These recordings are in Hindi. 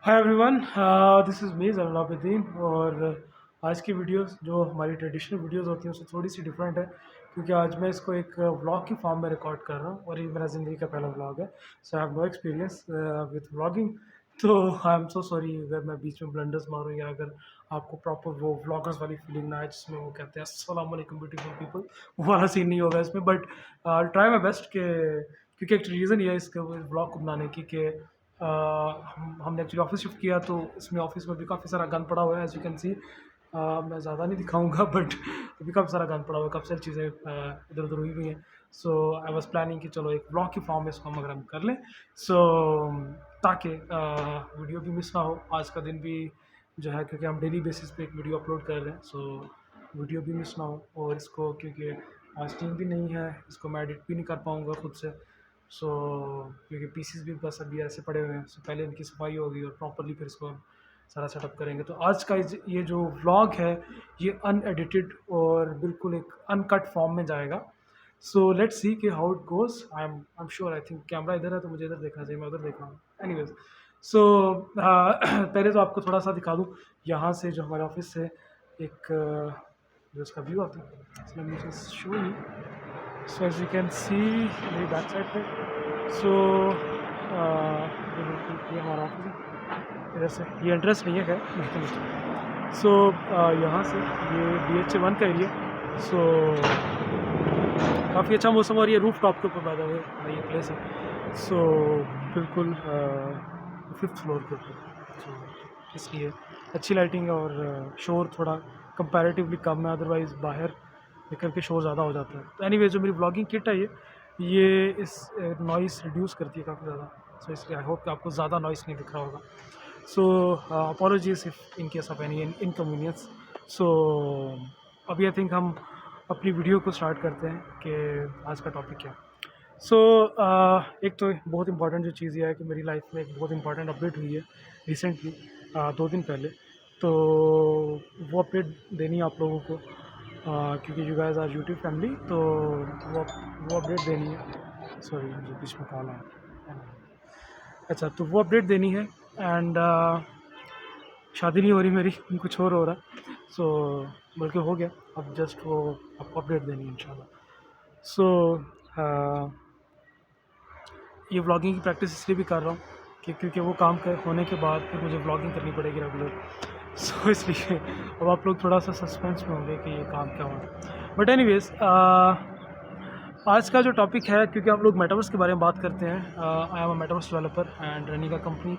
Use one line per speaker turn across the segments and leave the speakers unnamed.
Hi everyone, this is me Zainul Abidin. और आज की वीडियोस जो हमारी ट्रेडिशनल वीडियोस होती हैं उससे थोड़ी सी डिफरेंट है, क्योंकि आज मैं इसको एक व्लॉग की फॉर्म में रिकॉर्ड कर रहा हूँ और ये मेरा ज़िंदगी का पहला व्लॉग है। So I have no experience with vlogging. तो आई एम सो सॉरी अगर मैं बीच में ब्लंडर्स मारूँ या अगर आपको प्रॉपर वो व्लॉगर्स वाली फीलिंग ना आए जिसमें वो कहते हैं अस्सलाम वालेकुम ब्यूटीफुल पीपल, वो वाला सीन नहीं होगा इसमें। बट ट्राई माई बेस्ट के, क्योंकि एक रीज़न ये है इसके व्लॉग को बनाने की कि हमने एक्चुअली ऑफिस शिफ्ट किया, तो इसमें ऑफिस में भी काफ़ी सारा गंद पड़ा हुआ है एज़ यू कैन सी। मैं ज़्यादा नहीं दिखाऊंगा बट अभी काफ़ी सारा गंद पड़ा हुआ है, काफ़ी सारी चीज़ें इधर उधर हुई हुई हैं। सो आई वाज प्लानिंग कि चलो एक ब्लॉग की फॉर्म में इसको हम अगर हम कर लें, सो ताकि वीडियो भी मिस ना हो आज का दिन भी जो है, क्योंकि हम डेली बेसिस पे एक वीडियो अपलोड कर रहे हैं। सो वीडियो भी मिस ना हो, और इसको क्योंकि आज टीम भी नहीं है, इसको मैं एडिट भी नहीं कर पाऊँगा खुद से। सो क्योंकि पीसीस भी बस अभी ऐसे पड़े हुए हैं, सो पहले इनकी सफाई होगी और प्रॉपरली फिर इसको हम सारा सेटअप करेंगे। तो आज का ये जो व्लॉग है ये अनएडिटेड और बिल्कुल एक अनकट फॉर्म में जाएगा। सो लेट्स सी कि how it goes. I am sure, I think camera इधर है तो मुझे इधर देखना चाहिए, मैं उधर देख रहा हूँ। एनीवेज, सो पहले तो आपको थोड़ा सा दिखा दूँ यहाँ से जो हमारे ऑफिस से एक जो उसका व्यू आता है, इसमें मुझे शो ही। So as you can see मेरी बैक साइड पे, सो ये बिल्कुल ये हमारा ऑफिस है। इधर से ये एंट्रेंस नहीं है खैर। सो यहाँ से ये BHA 1 का एरिया। सो काफ़ी अच्छा मौसम, और ये रूफ टॉप के ऊपर पैदा हुआ ये प्लेस है। सो बिल्कुल 5th फ्लोर के ऊपर, सो इसलिए अच्छी लाइटिंग है और शोर थोड़ा कंपैरेटिवली कम है, अदरवाइज़ बाहर निकल के शोर ज़्यादा हो जाता है। तो एनीवे जो मेरी ब्लॉगिंग किट है ये इस नॉइस रिड्यूस करती है काफ़ी ज़्यादा। सो इसलिए आई होप कि आपको ज़्यादा नॉइस नहीं दिख रहा होगा। So apologies if in case of any inconvenience. So अभी आई थिंक हम अपनी वीडियो को स्टार्ट करते हैं कि आज का टॉपिक क्या है। सो एक तो बहुत इंपॉर्टेंट जो चीज़ ये है कि मेरी लाइफ में एक बहुत इंपॉर्टेंट अपडेट हुई है रिसेंटली, 2 दिन पहले। तो वो अपडेट देनी है आप लोगों को, क्योंकि you guys our YouTube family, तो वो अपडेट देनी है। सॉरी मुझे बीच में कॉल आया। अच्छा, तो वो अपडेट देनी है। एंड शादी नहीं हो रही मेरी, कुछ और हो रहा है। सो बल्कि हो गया, अब जस्ट वो आपको अपडेट देनी है इंशाल्लाह। सो ये व्लॉगिंग की प्रैक्टिस इसलिए भी कर रहा हूँ कि क्योंकि वो काम कर होने के बाद फिर मुझे व्लॉगिंग करनी पड़ेगी रेगुलर। सो इसलिए अब आप लोग थोड़ा सा सस्पेंस में होंगे कि ये काम क्या होगा। बट एनीवेज, आज का जो टॉपिक है, क्योंकि हम लोग मेटावर्स के बारे में बात करते हैं, I am a metaverse developer and running a company,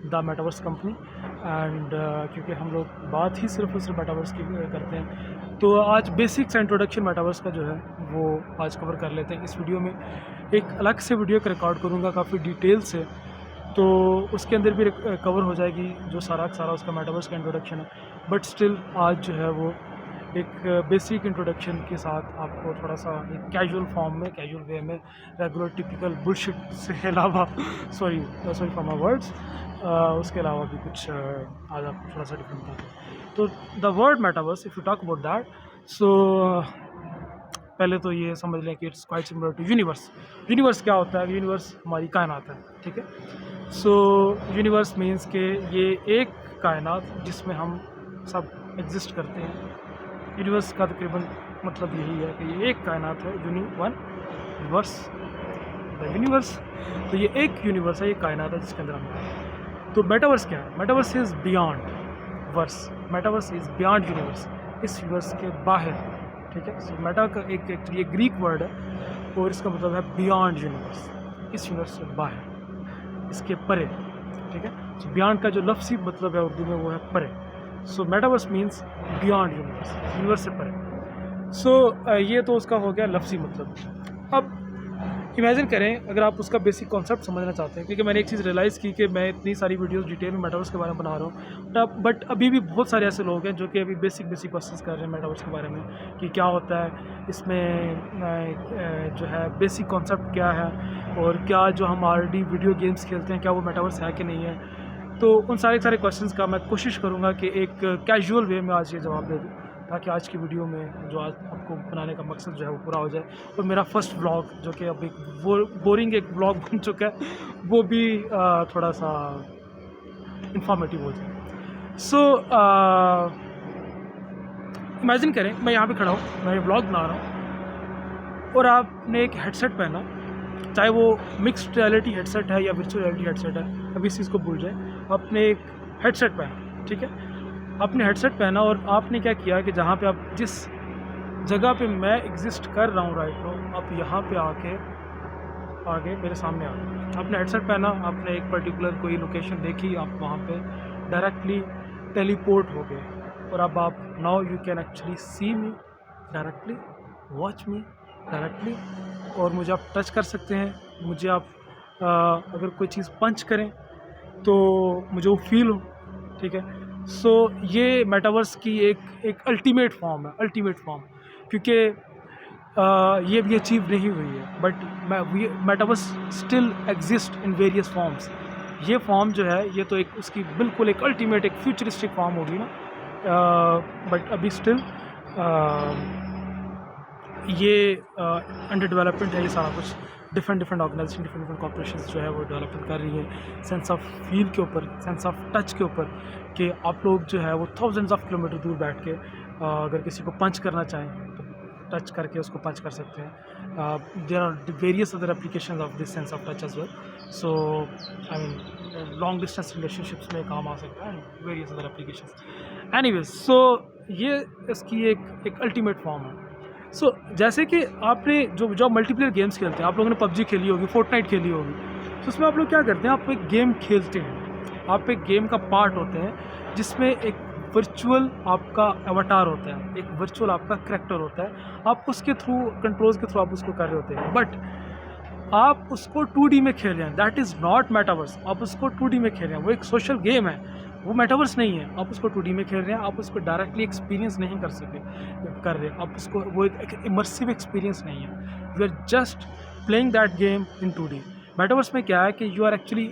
the metaverse company. And क्योंकि हम लोग बात ही सिर्फ और सिर्फ मेटावर्स की करते हैं, तो आज बेसिक्स इंट्रोडक्शन मेटावर्स का जो है वो आज कवर कर लेते हैं इस वीडियो में। एक अलग से वीडियो का रिकॉर्ड करूँगा काफ़ी डिटेल से, तो उसके अंदर भी कवर हो जाएगी जो सारा उसका मेटावर्स का इंट्रोडक्शन है। बट स्टिल आज जो है वो एक बेसिक इंट्रोडक्शन के साथ आपको थोड़ा सा एक कैजुअल फॉर्म में, कैजुअल वे में, रेगुलर टिपिकल बुलशिट से अलावा सॉरी फॉर माय वर्ड्स, उसके अलावा भी कुछ आज आपको थोड़ा सा डिफरेंट बताते हैं। तो the word metaverse, if you talk about that, so पहले तो ये समझ लें कि it's quite similar to universe. Universe क्या होता है? यूनिवर्स हमारी कायनात है, ठीक है। सो यूनिवर्स मीन्स कि ये एक कायनात जिसमें हम सब एग्जिस्ट करते हैं। यूनिवर्स का तकरीबन मतलब यही है कि ये एक कायनात है, यूनिवर्स, द यूनिवर्स। तो ये एक यूनिवर्स है, एक कायनात है जिसके अंदर हम हैं। तो मेटावर्स क्या है? Metaverse is beyond verse, metaverse is beyond universe, इस यूनिवर्स के बाहर, ठीक है। सो मेटा का एक एक्चुअली ग्रीक वर्ड है और इसका मतलब है बियॉन्ड यूनिवर्स, इस यूनिवर्स से बाहर, इसके परे, ठीक है। सो बियॉन्ड का जो लफ्ज़ी मतलब है उर्दू में वो है परे। So metaverse means beyond universe, universe से परे। सो ये तो उसका हो गया लफ्ज़ी मतलब। अब इमेजिन करें अगर आप उसका बेसिक कॉन्सेप्ट समझना चाहते हैं, क्योंकि मैंने एक चीज़ रियलाइज़ की कि मैं इतनी सारी वीडियोस डिटेल में मेटावर्स के बारे में बना रहा हूँ, बट अभी भी बहुत सारे ऐसे लोग हैं जो कि अभी बेसिक क्वेश्चंस कर रहे हैं मेटावर्स के बारे में कि क्या होता है इसमें, जो है बेसिक कॉन्सेप्ट क्या है, और क्या जो हम ऑलरेडी वीडियो गेम्स खेलते हैं क्या वो मेटावर्स है कि नहीं है। तो उन सारे क्वेश्चंस का मैं कोशिश करूँगा कि एक कैजुअल वे में आज ये जवाब दे दूँ, ताकि आज की वीडियो में जो आज आपको बनाने का मकसद जो है वो पूरा हो जाए। और मेरा फर्स्ट व्लॉग जो कि अब एक बोरिंग एक व्लॉग बन चुका है, वो भी थोड़ा सा इंफॉर्मेटिव हो जाए। सो इमेजिन करें मैं यहाँ पे खड़ा हूँ, मैं व्लॉग बना रहा हूँ और आपने एक हेडसेट पहना, चाहे वो मिक्स्ड रियलिटी हेडसेट है या वर्चुअल रियलिटी हेडसेट है, अभी इस चीज़ को भूल जाए। आपने एक हेडसेट पहना, ठीक है, आपने हेडसेट पहना और आपने क्या किया कि जहाँ पे आप जिस जगह पे मैं एग्जिस्ट कर रहा हूँ राइट नाउ, आप यहाँ पे आगे मेरे सामने आ गए। आपने हेडसेट पहना, आपने एक पर्टिकुलर कोई लोकेशन देखी, आप वहाँ पे डायरेक्टली टेलीपोर्ट हो गए और अब आप now you can actually see me directly, watch me directly, और मुझे आप टच कर सकते हैं, मुझे आप अगर कोई चीज़ पंच करें तो मुझे वो फील हो, ठीक है। सो ये मेटावर्स की एक अल्टीमेट फॉर्म है, अल्टीमेट फॉर्म, क्योंकि ये भी अचीव नहीं हुई है, but metaverse still exist in various forms. ये फॉर्म जो है ये तो एक उसकी बिल्कुल एक अल्टीमेट एक फ्यूचरिस्टिक फॉर्म होगी ना, बट अभी स्टिल ये अंडर डेवलपमेंट है। ये सारा कुछ डिफरेंट ऑर्गेनाइजेशन, डिफरेंट कॉर्पोरेशंस जो है वो डेवलपमेंट कर रही है सेंस ऑफ फील के ऊपर, सेंस ऑफ टच के ऊपर, कि आप लोग जो है वो थाउजेंड्स ऑफ किलोमीटर दूर बैठ के अगर किसी को पंच करना चाहें तो टच करके उसको पंच कर सकते हैं। There are various other applications of this sense of touch as well. So I mean long distance relationships में काम आ सकता है, various other applications. Anyways, so ये इसकी एक अल्टीमेट फॉर्म है। सो जैसे कि आपने जो मल्टीप्लेयर गेम्स खेलते हैं, आप लोगों ने पबजी खेली होगी, फोर्टनाइट खेली होगी, तो उसमें आप लोग क्या करते हैं, आप एक गेम खेलते हैं, आप एक गेम का पार्ट होते हैं जिसमें एक वर्चुअल आपका एवटार होता है, एक वर्चुअल आपका करैक्टर होता है, आप उसके थ्रू कंट्रोल्स के थ्रू आप उसको कर रहे होते हैं, बट आप उसको 2D में खेल रहे हैं। That is not metaverse. आप उसको 2D में खेल रहे हैं, वो एक सोशल गेम है, वो मेटावर्स नहीं है। आप उसको 2D में खेल रहे हैं, आप उसको डायरेक्टली एक्सपीरियंस नहीं कर रहे, आप उसको वो एक इमर्सिव एक्सपीरियंस नहीं है। You are just playing that game in 2D। Metaverse में क्या है कि you are actually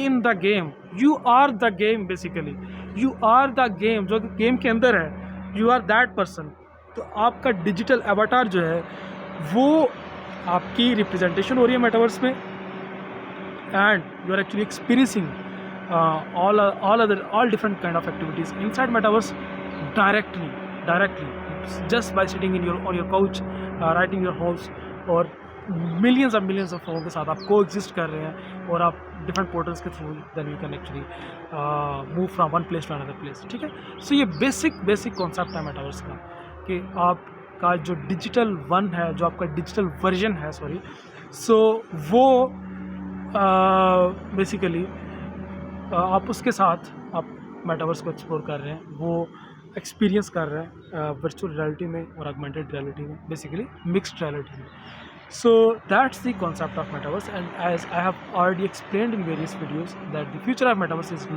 in the game, you are the game, basically you are the game, जो गेम के अंदर है, यू आर दैट पर्सन। तो आपका डिजिटल एवटार जो है वो आपकी रिप्रेजेंटेशन हो रही है मेटावर्स में, and you are actually experiencing all different kind of activities inside metaverse directly just by sitting on your couch, right in your house, और millions and millions of लोगों के साथ आप coexist कर रहे हैं और आप different portals के through then you can actually move from one place to another place, ठीक है। सो ये basic concept है metaverse का, कि आपका जो डिजिटल वन है, जो आपका डिजिटल वर्जन है, सो वो बेसिकली आप उसके साथ आप मेटावर्स को एक्सप्लोर कर रहे हैं, वो एक्सपीरियंस कर रहे हैं वर्चुअल रियलिटी में और ऑगमेंटेड रियलिटी में, बेसिकली मिक्स्ड रियलिटी में। So that's the concept of metaverse, and as I have already explained in various videos that the future of metaverse is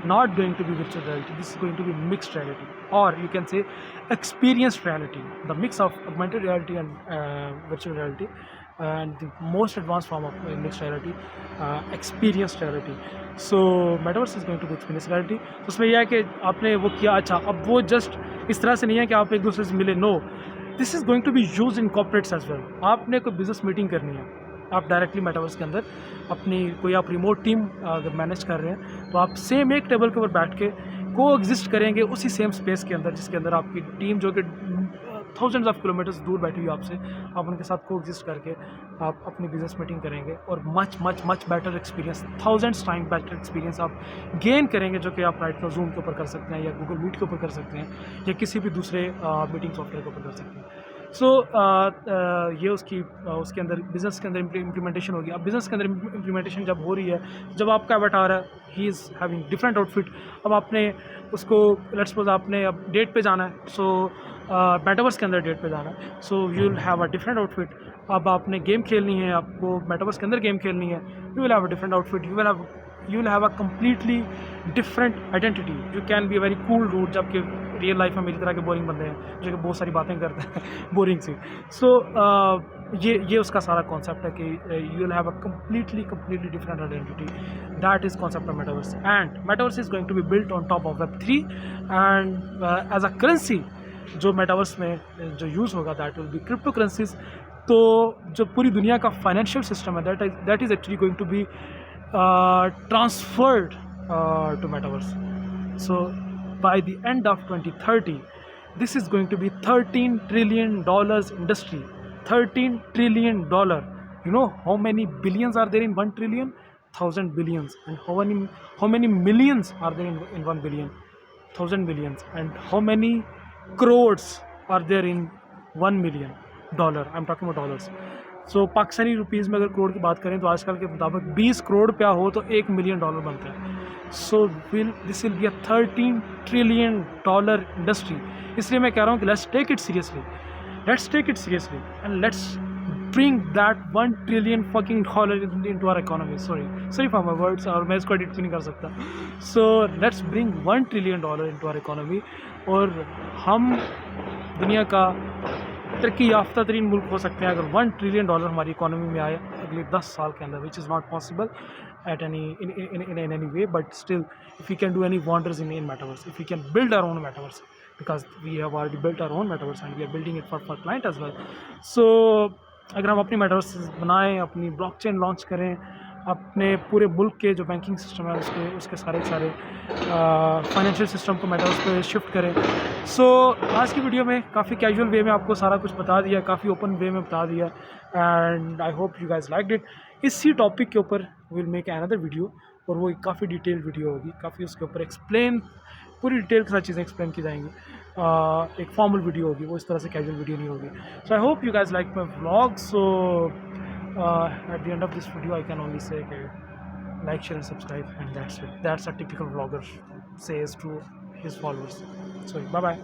not going to be virtual reality. This is going to be mixed reality, or you can say experienced reality, the mix of augmented reality and virtual reality, and the most advanced form of mixed reality, experienced reality. So metaverse is going to be experienced reality. तो उसमें यह है कि आपने वो किया, अच्छा अब वो जस्ट इस तरह से नहीं है कि आप एक दूसरे से मिले, no, this is going to be use in corporates as well. आपने कोई बिजनेस मीटिंग करनी है, आप डायरेक्टली मेटावर्स के अंदर अपनी कोई आप रिमोट टीम अगर मैनेज कर रहे हैं, तो आप सेम एक टेबल के ऊपर बैठ के को एग्जिस्ट करेंगे उसी सेम स्पेस के अंदर, जिसके अंदर आपकी टीम जो कि थाउजेंड्स ऑफ किलोमीटर्स दूर बैठी हुई आपसे, आप उनके साथ को एग्जिस्ट करके आप अपनी बिजनेस मीटिंग करेंगे और much better experience, thousands time better experience आप गेन करेंगे, जो कि आप राइट नाउ जूम के ऊपर कर सकते हैं या गूगल मीट के ऊपर कर सकते हैं या किसी भी दूसरे मीटिंग सॉफ्टवेयर के ऊपर कर सकते हैं। सो ये उसके अंदर बिज़नेस के अंदर इम्प्लीमेंटेशन होगी। अब बिज़नेस के अंदर इम्प्लीमेंटेशन जब हो रही है, जब आपका अवतार है, he is having different outfit, अब आपने उसको लेट्स सपोज आपने अब डेट पे जाना है, सो मेटावर्स के अंदर डेट पे जाना है, so you will have a different outfit. अब आपने गेम खेलनी है, आपको मेटावर्स के अंदर गेम खेलनी है, you will have a different outfit, you will have a completely different identity. You can be a very cool dude, जबकि रियल लाइफ में मेरी तरह के बोरिंग बंदे हैं जो कि बहुत सारी बातें करते हैं बोरिंग सी। सो ये उसका सारा कॉन्सेप्ट है कि you will have a completely different identity. That is concept of metaverse, and metaverse is going to be built on top of Web3, and as a currency जो मेटावर्स में जो यूज़ होगा, that will be crypto currencies. तो जो पूरी दुनिया का फाइनेंशियल सिस्टम है, that is actually going to be transferred to metaverse. So by the end of 2030, this is going to be $13 trillion industry. $13 trillion. You know how many billions are there in 1 trillion? 1,000 billions. And how many millions are there in 1 billion? 1,000 millions. And how many crores are there in 1 million dollar? I'm talking about dollars. So Pakistani rupees में अगर करोड़ की बात करें तो आजकल के मुताबिक 20 करोड़ रुपया हो तो $1 मिलियन बनता है. So this will be a $13 trillion industry. इसलिए मैं कह रहा हूँ कि let's take it seriously and let's bring that $1 trillion fucking into our economy. Sorry for my words, और मैं इसको एडिट भी नहीं कर सकता. So let's bring $1 trillion into our economy और हम दुनिया का तरक्की याफ्ता तरीन मुल्क हो सकते हैं अगर $1 ट्रिलियन हमारी इकोनॉमी में आए अगले 10 साल के अंदर, which is not possible at any way, but still if we can do any wonders in metaverse, if we can build our own metaverse, because we have already built our own metaverse and we are building it for client as well. So अगर हम अपनी मेटावर्स बनाएं, अपनी ब्लॉकचेन लॉन्च करें, अपने पूरे मुल्क के जो बैंकिंग सिस्टम है उसके सारे फाइनेंशियल सिस्टम को मेटावर्स पे शिफ्ट करें. सो आज की वीडियो में काफ़ी कैजुअल वे में आपको सारा कुछ बता दिया, काफ़ी ओपन वे में बता दिया, and I hope you guys liked it. इसी टॉपिक के ऊपर विल मेक अनदर वीडियो और वो काफ़ी डिटेल वीडियो होगी, काफ़ी उसके ऊपर एक्सप्लेन पूरी डिटेल के साथ चीज़ें एक्सप्लेन की जाएंगी. एक फॉर्मल वीडियो होगी, वो इस तरह से कैजुअल वीडियो नहीं होगी. So I hope you guys like my vlog. So at the end of this video I can only say like, share and subscribe, and that's it. That's a typical vlogger says to his followers. So bye bye.